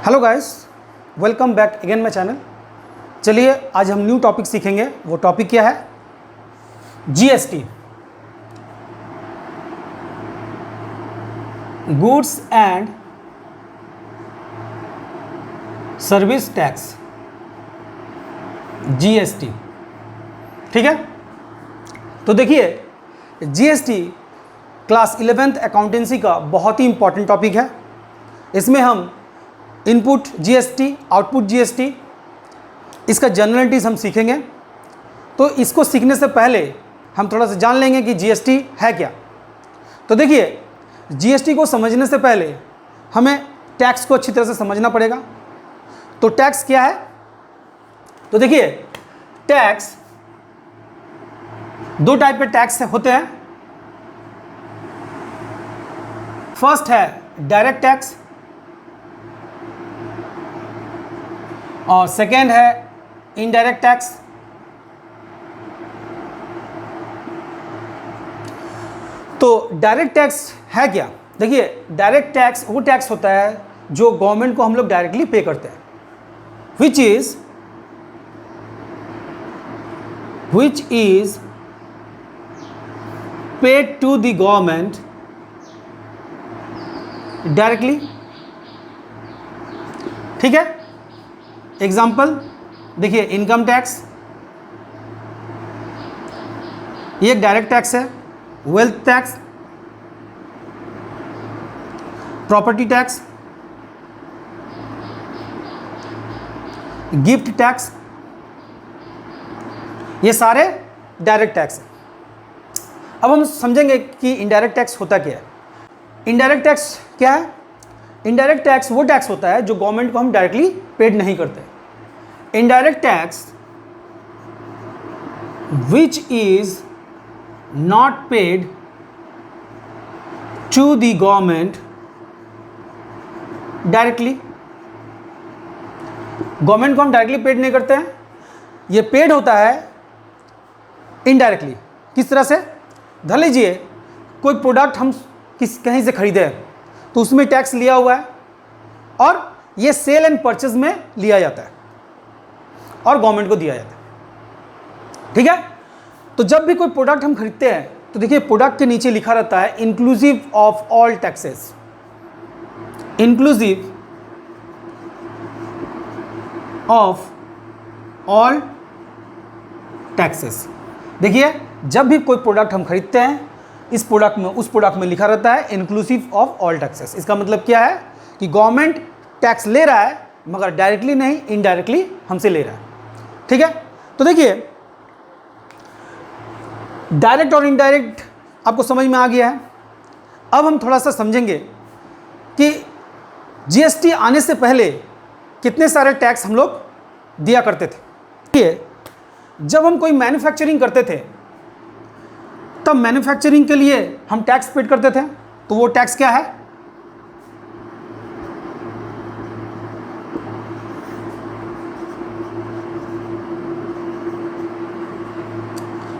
Hello guys, welcome back again my channel. चलिए आज हम न्यू टॉपिक सीखेंगे। वो टॉपिक क्या है? GST, goods and service tax, GST. ठीक है, तो देखिए जीएसटी क्लास 11th अकाउंटेंसी का बहुत ही इंपॉर्टेंट टॉपिक है। इसमें हम इनपुट जीएसटी, आउटपुट जीएसटी, इसका जनरलिटीज हम सीखेंगे। तो इसको सीखने से पहले हम थोड़ा सा जान लेंगे कि जीएसटी है क्या। तो देखिए जीएसटी को समझने से पहले हमें टैक्स को अच्छी तरह से समझना पड़ेगा। तो टैक्स क्या है? तो देखिए टैक्स, दो टाइप के टैक्स होते हैं। फर्स्ट है डायरेक्ट टैक्स और सेकेंड है इनडायरेक्ट टैक्स। तो डायरेक्ट टैक्स है क्या? देखिए डायरेक्ट टैक्स वो टैक्स होता है जो गवर्नमेंट को हम लोग डायरेक्टली पे करते हैं, which is paid to the government directly. ठीक है, एग्जाम्पल देखिए इनकम टैक्स, ये एक डायरेक्ट टैक्स है। Wealth tax, property tax, gift tax, ये सारे डायरेक्ट टैक्स हैं। अब हम समझेंगे कि इनडायरेक्ट टैक्स होता क्या है। इनडायरेक्ट टैक्स क्या है? इनडायरेक्ट टैक्स वो टैक्स होता है जो गवर्नमेंट को हम डायरेक्टली पेड नहीं करते। Indirect tax which is not paid to the government directly. Government को हम डायरेक्टली पेड नहीं करते हैं, ये पेड होता है इनडायरेक्टली। किस तरह से? धर लीजिए कोई प्रोडक्ट हम कहीं से खरीदे हैं तो उसमें टैक्स लिया हुआ है और ये सेल एंड परचेज में लिया जाता है और गवर्नमेंट को दिया जाता है। ठीक है, तो जब भी कोई प्रोडक्ट हम खरीदते हैं तो देखिए प्रोडक्ट के नीचे लिखा रहता है inclusive of all taxes, inclusive of all taxes. देखिए जब भी कोई प्रोडक्ट हम खरीदते हैं इस प्रोडक्ट में, उस प्रोडक्ट में लिखा रहता है इंक्लूसिव ऑफ ऑल टैक्सेस। इसका मतलब क्या है कि गवर्नमेंट टैक्स ले रहा है मगर डायरेक्टली नहीं, इनडायरेक्टली हमसे ले रहा है। ठीक है, तो देखिए डायरेक्ट और इनडायरेक्ट आपको समझ में आ गया है। अब हम थोड़ा सा समझेंगे कि जीएसटी आने से पहले कितने सारे टैक्स हम लोग दिया करते थे। देखिए जब हम कोई मैन्युफैक्चरिंग करते थे तब मैन्युफैक्चरिंग के लिए हम टैक्स पेड करते थे। तो वो टैक्स क्या है?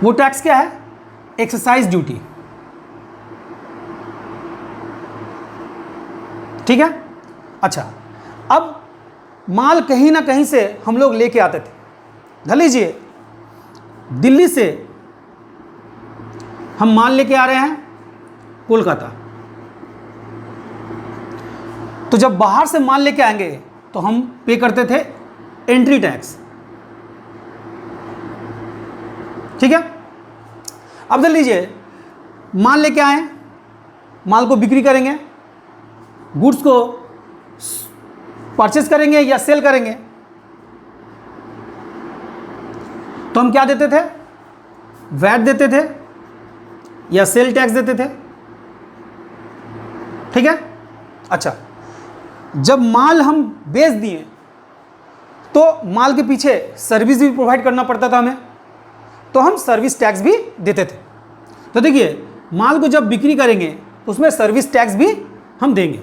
वो टैक्स क्या है? Excise duty. ठीक है, अच्छा अब माल कहीं ना कहीं से हम लोग लेके आते थे। धर लीजिए दिल्ली से हम माल लेके आ रहे हैं कोलकाता, तो जब बाहर से माल लेके आएंगे तो हम पे करते थे एंट्री टैक्स। ठीक है, अब देख लीजिए माल लेके आए, माल को बिक्री करेंगे, गुड्स को परचेस करेंगे या सेल करेंगे, तो हम क्या देते थे? वैट देते थे या सेल टैक्स देते थे। ठीक है, अच्छा जब माल हम बेच दिए तो माल के पीछे सर्विस भी प्रोवाइड करना पड़ता था हमें, तो हम सर्विस टैक्स भी देते थे। तो देखिए माल को जब बिक्री करेंगे तो उसमें सर्विस टैक्स भी हम देंगे।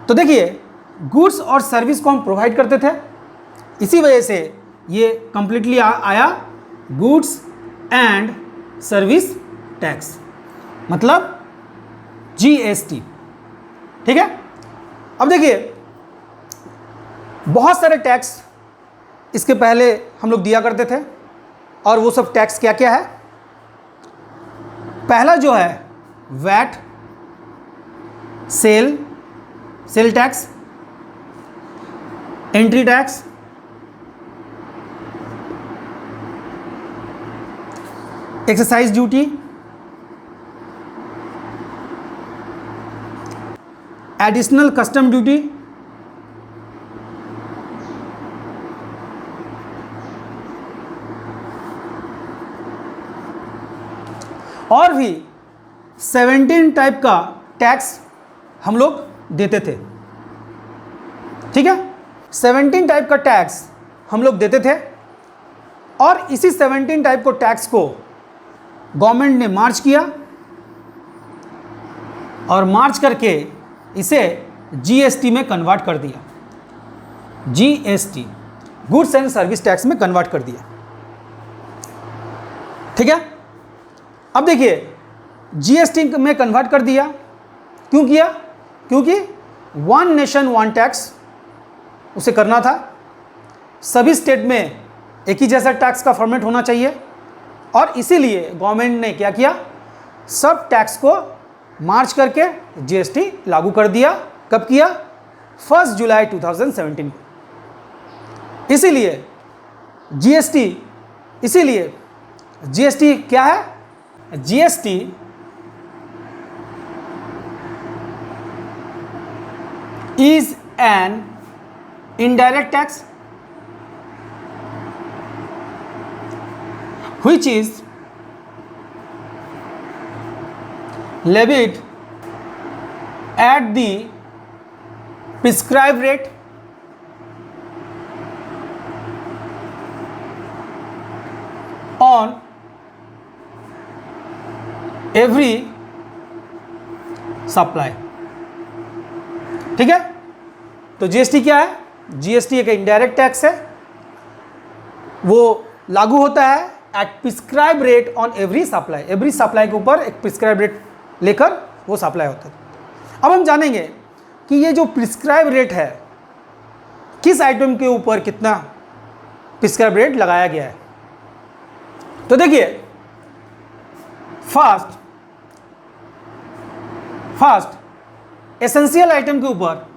तो देखिए गुड्स और सर्विस को हम प्रोवाइड करते थे, इसी वजह से ये कंप्लीटली आया गुड्स एंड सर्विस टैक्स। मतलब GST। ठीक है, अब देखिए बहुत सारे टैक्स इसके पहले हम लोग दिया करते थे, और वो सब टैक्स क्या क्या है। पहला जो है VAT, sale tax, entry tax, excise duty, additional custom duty, और भी 17 टाइप का टैक्स हम लोग देते थे। ठीक है, 17 टाइप का टैक्स हम लोग देते थे, और इसी 17 टाइप को टैक्स को गवर्नमेंट ने मार्च किया, और मार्च करके इसे जीएसटी में कन्वर्ट कर दिया। GST, goods and service tax में कन्वर्ट कर दिया। ठीक है, अब देखिए जीएसटी में कन्वर्ट कर दिया, क्यों किया? क्योंकि वन नेशन वन टैक्स उसे करना था। सभी स्टेट में एक ही जैसा टैक्स का फॉर्मेट होना चाहिए, और इसीलिए गवर्नमेंट ने क्या किया, सब टैक्स को मार्च करके जीएसटी लागू कर दिया। कब किया? 1 जुलाई 2017 को। इसीलिए जीएसटी क्या है? GST is an indirect tax which is levied at the prescribed rate on every supply। ठीक है, तो जीएसटी क्या है? जीएसटी एक इनडायरेक्ट टैक्स है, वो लागू होता है at prescribe rate on every supply. Every supply के ऊपर एक प्रिस्क्राइब रेट लेकर वो सप्लाई होता है। अब हम जानेंगे कि ये जो प्रिस्क्राइब रेट है, किस आइटम के ऊपर कितना प्रिस्क्राइब रेट लगाया गया है। तो देखिए फर्स्ट एसेंशियल आइटम के ऊपर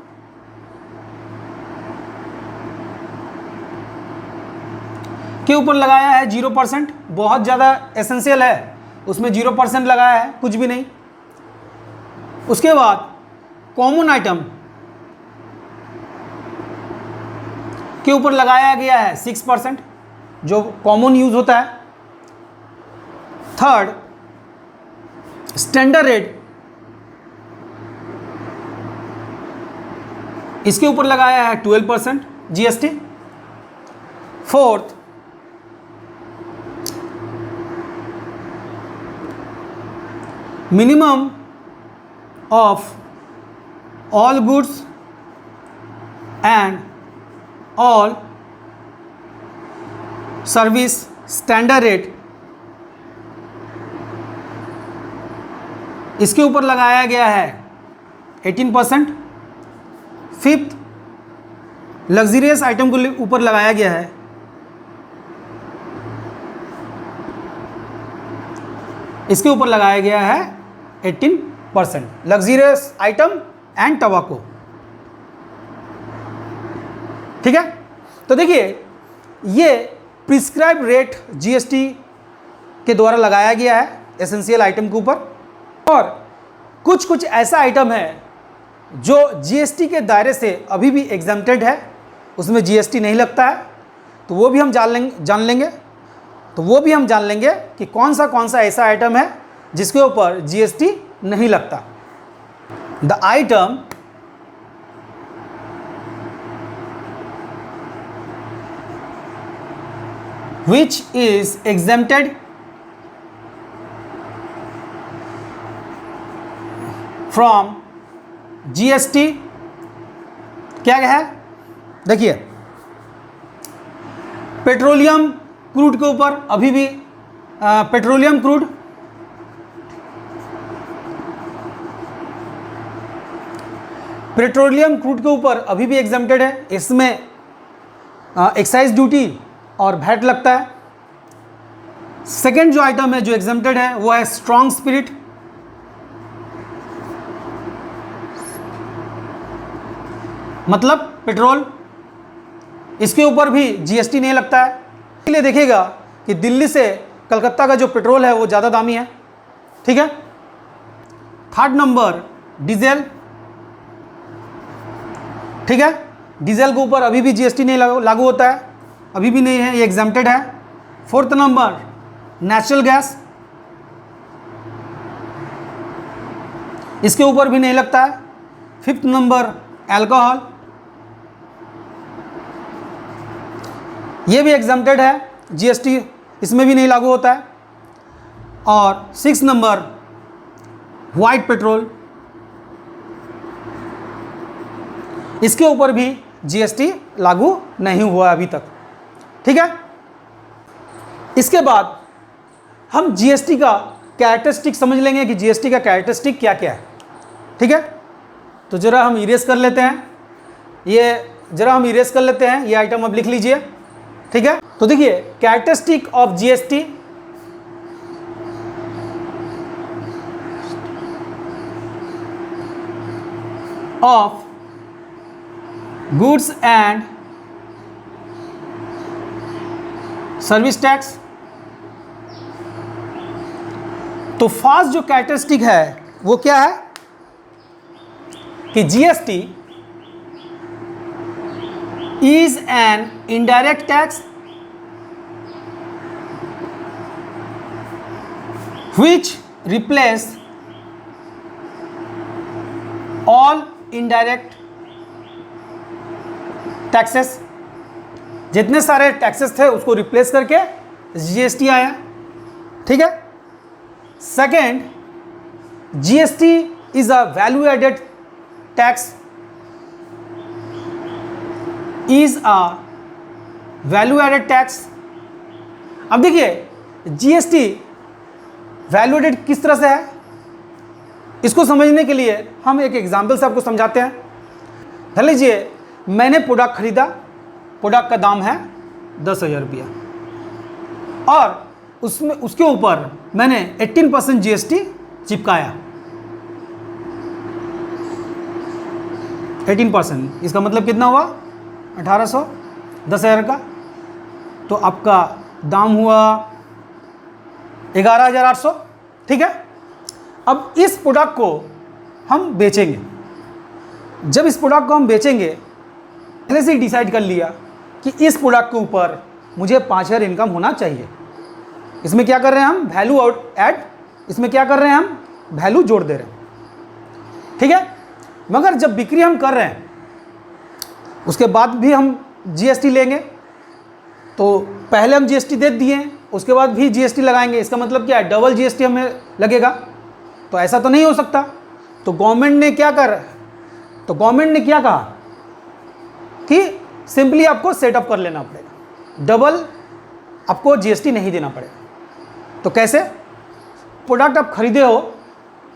लगाया है 0%। बहुत ज़्यादा एसेंशियल है, उसमें 0% लगाया है, कुछ भी नहीं। उसके बाद कॉमन आइटम के ऊपर लगाया गया है 6%, जो कॉमन यूज होता है। थर्ड स्टैंडर्ड रेट, इसके ऊपर लगाया है 12% GST. Fourth minimum of all goods and all service standard rate, इसके ऊपर लगाया गया है 18%। फिफ्थ लग्जरियस आइटम को ऊपर लगाया गया है इसके ऊपर लगाया गया है 18%, लग्जरियस आइटम एंड टबाको। ठीक है, तो देखिए ये प्रिस्क्राइब रेट जीएसटी के द्वारा लगाया गया है एसेंशियल आइटम के ऊपर। और कुछ ऐसा आइटम है जो जीएसटी के दायरे से अभी भी एग्जम्प्टेड है, उसमें जीएसटी नहीं लगता है, तो वो भी हम जान लेंगे कि कौन सा ऐसा आइटम है जिसके ऊपर जीएसटी नहीं लगता। The item which is exempted from GST क्या है? देखिए पेट्रोलियम क्रूड के ऊपर अभी भी पेट्रोलियम क्रूड पेट्रोलियम क्रूड के ऊपर अभी भी एग्जम्प्टेड है, इसमें एक्साइज ड्यूटी और वैट लगता है। सेकेंड जो आइटम है जो एग्जम्प्टेड है वो है स्ट्रॉन्ग स्पिरिट, मतलब पेट्रोल, इसके ऊपर भी जीएसटी नहीं लगता है। इसलिए देखिएगा कि दिल्ली से कलकत्ता का जो पेट्रोल है वो ज़्यादा दामी है, ठीक है। थर्ड नंबर डीजल, ठीक है, डीजल के ऊपर अभी भी जीएसटी नहीं लागू होता है, अभी भी नहीं है, ये एग्जम्प्टेड है। फोर्थ नंबर नेचुरल गैस, इसके ऊपर भी नहीं लगता है। फिफ्थ नंबर अल्कोहल, ये भी एग्जम्प्टेड है, जीएसटी इसमें भी नहीं लागू होता है। और सिक्स नंबर वाइट पेट्रोल, इसके ऊपर भी जीएसटी लागू नहीं हुआ अभी तक, ठीक है। इसके बाद हम जीएसटी का कैरेक्टरिस्टिक समझ लेंगे कि जीएसटी का कैरेक्टरिस्टिक क्या क्या है, ठीक है। तो जरा हम इरेज कर लेते हैं, ये आइटम अब लिख लीजिए, ठीक है। तो देखिए characteristic of GST, of goods and service tax. तो फर्स्ट जो कैरेक्टरिस्टिक है वो क्या है कि GST is an indirect tax which replace all indirect taxes। जितने सारे टैक्सेस थे उसको रिप्लेस करके जीएसटी आया, ठीक है। Second, GST is a value added tax, is a value added tax. अब देखिए जीएसटी वैल्यू एडेड किस तरह से है, इसको समझने के लिए हम एक एग्जाम्पल से आपको समझाते हैं। मान लीजिए मैंने प्रोडक्ट खरीदा, प्रोडक्ट का दाम है 10,000 रुपया और उसमें उसके ऊपर मैंने 18% जीएसटी चिपकाया। 18%, इसका मतलब कितना हुआ 1800, 10,000 का, तो आपका दाम हुआ 11,800, ठीक है। अब इस प्रोडक्ट को हम बेचेंगे, जब इस प्रोडक्ट को हम बेचेंगे पहले से ही डिसाइड कर लिया कि इस प्रोडक्ट के ऊपर मुझे 5,000 इनकम होना चाहिए। इसमें क्या कर रहे हैं हम, वैल्यू ऐड, इसमें क्या कर रहे हैं हम, वैल्यू जोड़ दे रहे हैं, ठीक है। मगर जब बिक्री हम कर रहे हैं उसके बाद भी हम जीएसटी लेंगे, तो पहले हम जीएसटी दे दिए उसके बाद भी जीएसटी लगाएंगे, इसका मतलब क्या है, डबल जीएसटी हमें लगेगा। तो ऐसा तो नहीं हो सकता। तो गवर्नमेंट ने क्या कहा कि सिंपली आपको सेटअप कर लेना पड़ेगा, डबल आपको जीएसटी नहीं देना पड़ेगा। तो कैसे, प्रोडक्ट आप खरीदे हो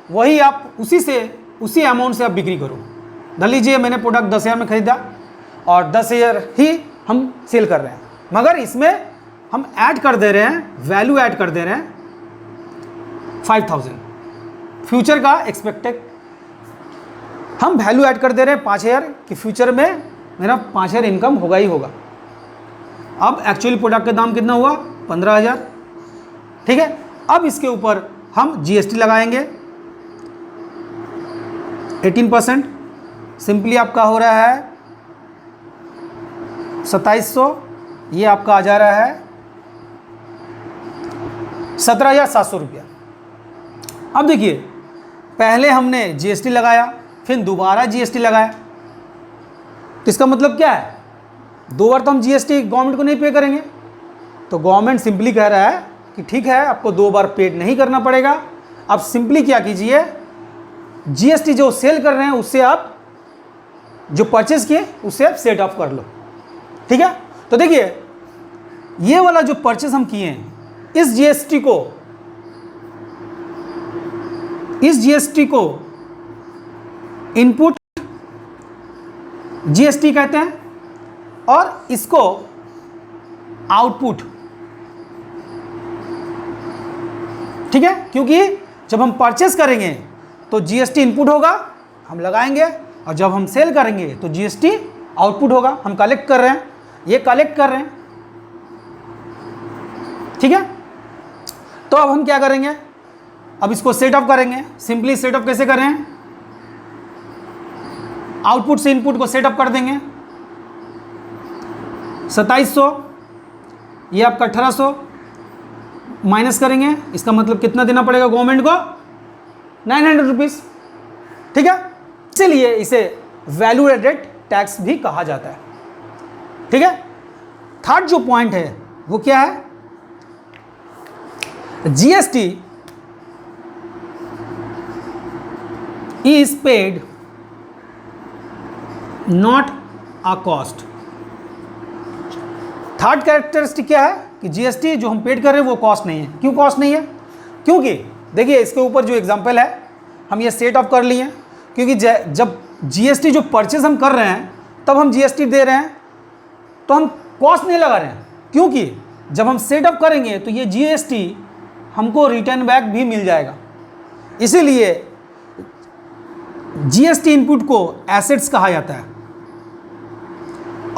वही आप उसी अमाउंट से आप बिक्री करो। मान लीजिए मैंने प्रोडक्ट 10,000 में खरीदा और 10,000 ही हम सेल कर रहे हैं, मगर इसमें हम ऐड कर दे रहे हैं, वैल्यू ऐड कर दे रहे हैं 5,000 फ्यूचर का एक्सपेक्टेड, हम वैल्यू ऐड कर दे रहे हैं 5,000 कि फ्यूचर में मेरा 5,000 इनकम होगा ही होगा। अब एक्चुअली प्रोडक्ट का दाम कितना हुआ 15,000, ठीक है। अब इसके ऊपर हम जीएसटी लगाएंगे 18%, सिंपली आपका हो रहा है 2,700, ये आपका आ जा रहा है 17,700 रुपया। अब देखिए पहले हमने जीएसटी लगाया, फिर दोबारा जीएसटी लगाया, तो इसका मतलब क्या है, 2 बार तो हम जीएसटी गवर्नमेंट को नहीं पे करेंगे। तो गवर्नमेंट सिंपली कह रहा है कि ठीक है आपको 2 बार पेड नहीं करना पड़ेगा। आप सिंपली क्या कीजिए, जीएसटी जो सेल कर रहे हैं उससे आप जो परचेज किए उससे आप सेट ऑफ कर लो, ठीक है। तो देखिए ये वाला जो परचेज हम किए हैं इस जीएसटी को इनपुट जीएसटी कहते हैं, और इसको आउटपुट, ठीक है, क्योंकि जब हम परचेस करेंगे तो जीएसटी इनपुट होगा, हम लगाएंगे, और जब हम सेल करेंगे तो जीएसटी आउटपुट होगा, हम कलेक्ट कर रहे हैं, ये कलेक्ट कर रहे हैं, ठीक है। तो अब हम क्या करेंगे, अब इसको सेट अप करेंगे। सिंपली सेट अप कैसे कर रहे हैं, आउटपुट से इनपुट को सेट अप कर देंगे। 2700, ये आपका 1800 माइनस करेंगे, इसका मतलब कितना देना पड़ेगा गवर्नमेंट को, 900 रुपीज़, ठीक है। इसीलिए इसे वैल्यू एडेड टैक्स भी कहा जाता है, ठीक है। थर्ड जो पॉइंट है वो क्या है, GST is paid not a cost. Third characteristic क्या है कि जीएसटी जो हम पेड कर रहे हैं वो कॉस्ट नहीं है। क्यों कॉस्ट नहीं है, क्योंकि देखिए इसके ऊपर जो एग्जांपल है हम ये सेट ऑफ कर लिए हैं, क्योंकि जब जीएसटी जो परचेज हम कर रहे हैं तब हम जीएसटी दे रहे हैं, तो हम कॉस्ट नहीं लगा रहे हैं, क्योंकि जब हम सेट अप करेंगे तो ये जीएसटी हमको रिटर्न बैक भी मिल जाएगा। इसीलिए जीएसटी इनपुट को एसेट्स कहा जाता है,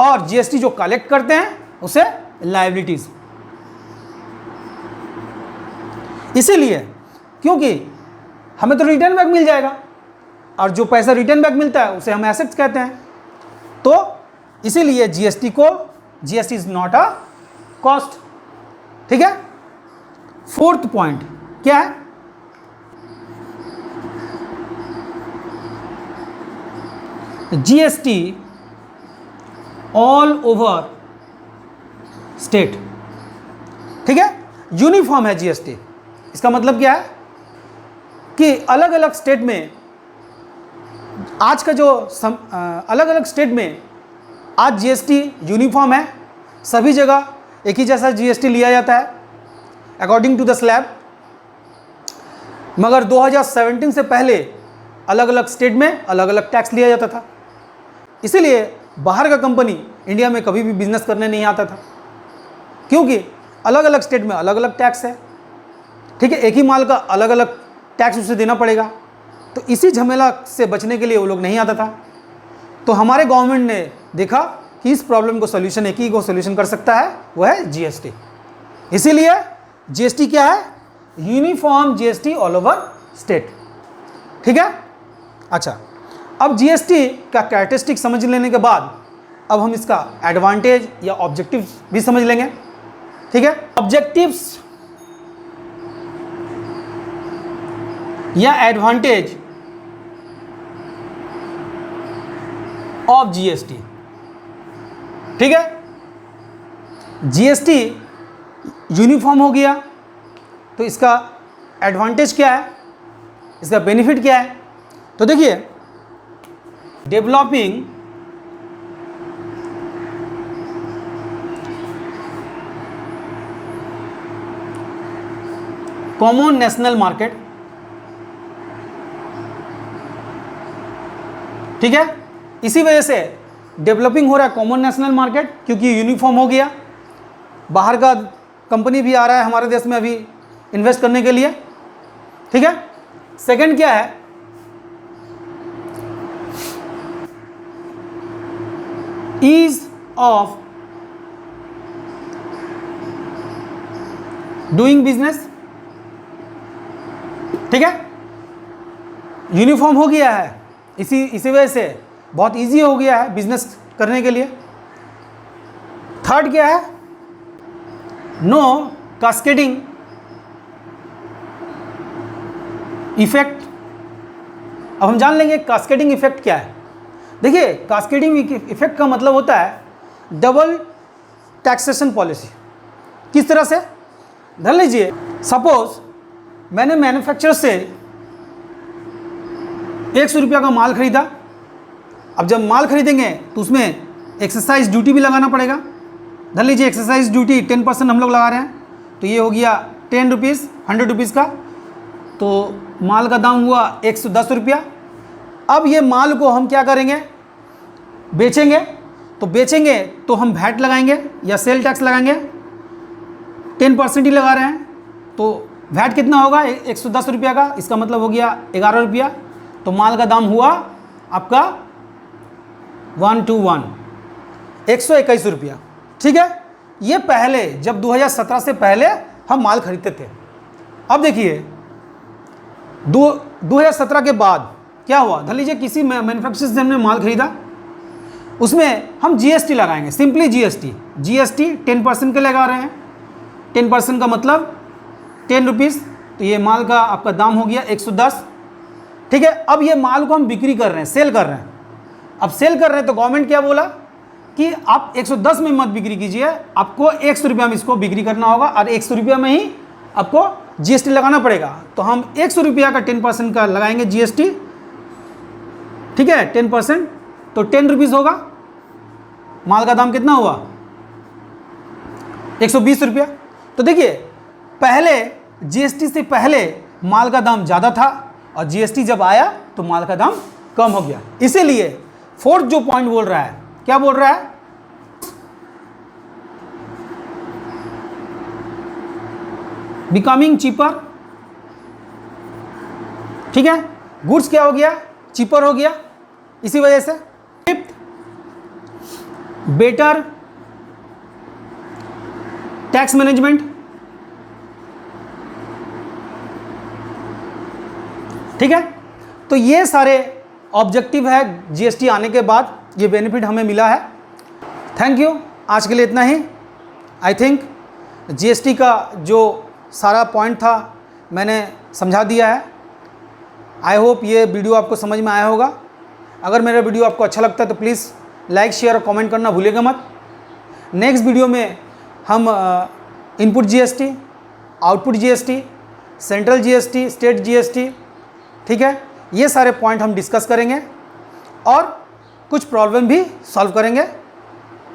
और जीएसटी जो कलेक्ट करते हैं उसे लायबिलिटीज। इसीलिए क्योंकि हमें तो रिटर्न बैक मिल जाएगा, और जो पैसा रिटर्न बैक मिलता है उसे हम एसेट्स कहते हैं। तो इसीलिए GST is not a cost, ठीक है। फोर्थ पॉइंट क्या है, जीएसटी ऑल ओवर स्टेट, ठीक है, यूनिफॉर्म है जीएसटी। इसका मतलब क्या है कि अलग अलग स्टेट में आज का जो अलग अलग स्टेट में आज जीएसटी यूनिफॉर्म है, सभी जगह एक ही जैसा जीएसटी लिया जाता है अकॉर्डिंग टू द स्लैब। मगर 2017 से पहले अलग अलग स्टेट में अलग अलग टैक्स लिया जाता था, इसीलिए बाहर का कंपनी इंडिया में कभी भी बिजनेस करने नहीं आता था, क्योंकि अलग अलग स्टेट में अलग अलग टैक्स है, ठीक है। एक ही माल का अलग अलग टैक्स उसे देना पड़ेगा, तो इसी झमेला से बचने के लिए वो लोग नहीं आता था। तो हमारे गवर्नमेंट ने देखा कि इस प्रॉब्लम को सोल्यूशन एक ही को सोल्यूशन कर सकता है, वो है जीएसटी। इसीलिए जीएसटी क्या है, uniform GST all over state, ठीक है। अच्छा, अब जीएसटी का कैरेक्टरिस्टिक समझ लेने के बाद अब हम इसका एडवांटेज या ऑब्जेक्टिव भी समझ लेंगे, ठीक है। ऑब्जेक्टिव्स या एडवांटेज ऑफ जीएसटी, ठीक है। जीएसटी यूनिफॉर्म हो गया तो इसका एडवांटेज क्या है, इसका बेनिफिट क्या है। तो देखिए, डेवलपिंग कॉमन नेशनल मार्केट, ठीक है। इसी वजह से डेवलपिंग हो रहा है कॉमन नेशनल मार्केट, क्योंकि यूनिफॉर्म हो गया, बाहर का कंपनी भी आ रहा है हमारे देश में अभी इन्वेस्ट करने के लिए, ठीक है। सेकंड क्या है, ईज ऑफ डूइंग बिजनेस, ठीक है। यूनिफॉर्म हो गया है, इसी वजह से बहुत इजी हो गया है बिजनेस करने के लिए। थर्ड क्या है, नो कास्केडिंग इफेक्ट। अब हम जान लेंगे कास्केडिंग इफेक्ट क्या है। देखिए, कास्केडिंग इफेक्ट का मतलब होता है डबल टैक्सेशन पॉलिसी। किस तरह से, ध्यान लीजिए, सपोज मैंने मैन्युफैक्चरर से 100 रुपया का माल खरीदा। अब जब माल खरीदेंगे तो उसमें एक्सरसाइज ड्यूटी भी लगाना पड़ेगा। ध्यान लीजिए, एक्सरसाइज ड्यूटी 10% हम लोग लगा रहे हैं, तो ये हो गया 10 रुपीज़, 100 रुपीज़ का, तो माल का दाम हुआ 110 रुपया। अब ये माल को हम क्या करेंगे, बेचेंगे तो हम वैट लगाएंगे या सेल टैक्स लगाएंगे, 10% ही लगा रहे हैं, तो वैट कितना होगा 110 रुपया का, इसका मतलब हो गया 11 रुपया। तो माल का दाम हुआ आपका 121 रुपया। ठीक है, ये पहले जब 2017 से पहले हम माल खरीदते थे। अब देखिए 2017 के बाद क्या हुआ, धर लीजिए किसी मैन्युफैक्चरर से हमने माल खरीदा, उसमें हम जीएसटी लगाएंगे, सिंपली जीएसटी 10% के लगा रहे हैं। 10% का मतलब 10 रुपीज़, तो ये माल का आपका दाम हो गया 110। ठीक है, अब ये माल को हम बिक्री कर रहे हैं, सेल कर रहे हैं। अब सेल कर रहे हैं तो गवर्नमेंट क्या बोला कि आप 110 में मत बिक्री कीजिए, आपको 100 रुपया में इसको बिक्री करना होगा और 100 रुपया में ही आपको जीएसटी लगाना पड़ेगा। तो हम 100 रुपया का 10% का लगाएंगे जीएसटी। ठीक है, 10%, तो 10 रुपीज़ होगा। माल का दाम कितना हुआ 120 रुपया। तो देखिए पहले जीएसटी से पहले माल का दाम ज़्यादा था और जीएसटी जब आया तो माल का दाम कम हो गया। इसीलिए फोर्थ जो पॉइंट बोल रहा है, क्या बोल रहा है, बिकमिंग चीपर। ठीक है, गुड्स क्या हो गया, चीपर हो गया। इसी वजह से फिफ्थ, बेटर टैक्स मैनेजमेंट। ठीक है, तो ये सारे ऑब्जेक्टिव है जीएसटी आने के बाद, ये बेनिफिट हमें मिला है। थैंक यू, आज के लिए इतना ही। आई थिंक जीएसटी का जो सारा पॉइंट था मैंने समझा दिया है। आई होप ये वीडियो आपको समझ में आया होगा। अगर मेरा वीडियो आपको अच्छा लगता है तो प्लीज़ लाइक शेयर और कमेंट करना भूलिएगा मत। नेक्स्ट वीडियो में हम input GST, output GST, central GST, state GST, ठीक है, ये सारे पॉइंट हम डिस्कस करेंगे और कुछ प्रॉब्लम भी सॉल्व करेंगे।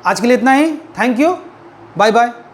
आज के लिए इतना ही। Thank you, bye bye.